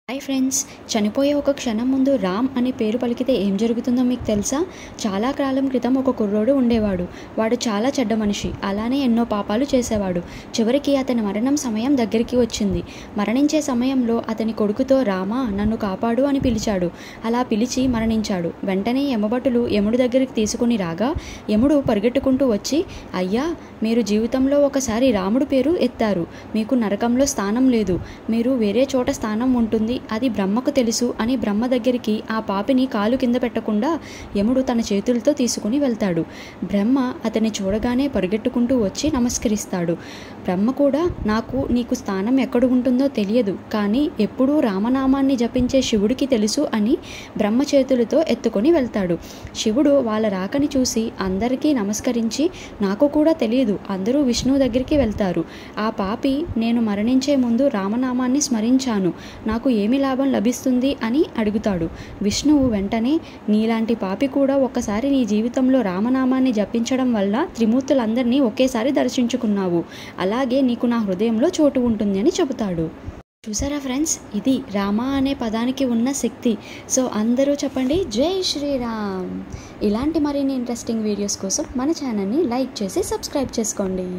Hi friends, చనిపోయే ఒక క్షణం ముందు రామ్ అనే పేరు పలికితే ఏం జరుగుతుందో మీకు తెలుసా? చాలా కాలం క్రితం ఒక కుర్రోడు ఉండేవాడు. వాడు చాలా చెడ్డ మనిషి, అలానే ఎన్నో పాపాలు చేసేవాడు. చివరికి అతని మరణం సమయం దగ్గరికి వచ్చింది. మరణించే సమయంలో అతని కొడుకుతో రామా నన్ను కాపాడు అని పిలిచాడు. అలా పిలిచి మరణించాడు. వెంటనే యమభటులు యముడు దగ్గరికి తీసుకుని రాగా యముడు పరిగెట్టుకుంటూ వచ్చి, అయ్యా, మీరు జీవితంలో ఒకసారి రాముడు పేరు ఎత్తారు. మీకు నరకంలో స్థానం లేదు. మీరు వేరే చోట స్థానం ఉంటుంది, అది బ్రహ్మకు తెలుసు అని బ్రహ్మ దగ్గరికి ఆ పాపిని కాలు కింద పెట్టకుండా యముడు తన చేతులతో తీసుకుని వెళ్తాడు. బ్రహ్మ అతన్ని చూడగానే పరిగెట్టుకుంటూ వచ్చి నమస్కరిస్తాడు. బ్రహ్మ కూడా, నీకు స్థానం ఎక్కడ ఉంటుందో తెలియదు, కానీ ఎప్పుడూ రామనామాన్ని జపించే శివుడికి తెలుసు అని బ్రహ్మ చేతులతో ఎత్తుకొని వెళ్తాడు. శివుడు వాళ్ళ రాకని చూసి అందరికీ నమస్కరించి, నాకు కూడా తెలియదు, అందరూ విష్ణువు దగ్గరికి వెళ్తారు. ఆ పాపి నేను మరణించే ముందు రామనామాన్ని స్మరించాను, నాకు ఏమి లాభం లభిస్తుంది అని అడుగుతాడు. విష్ణువు వెంటనే, నీలాంటి పాపి కూడా ఒక్కసారి నీ జీవితంలో రామనామాన్ని జపించడం వల్ల త్రిమూర్తులందరినీ ఒకేసారి దర్శించుకున్నావు, అలాగే నీకు నా హృదయంలో చోటు ఉంటుంది అని చెబుతాడు. చూసారా ఫ్రెండ్స్, ఇది రామ అనే పదానికి ఉన్న శక్తి. సో అందరూ చెప్పండి, జై శ్రీరామ్. ఇలాంటి మరిన్ని ఇంట్రెస్టింగ్ వీడియోస్ కోసం మన ఛానల్ని లైక్ చేసి సబ్స్క్రైబ్ చేసుకోండి.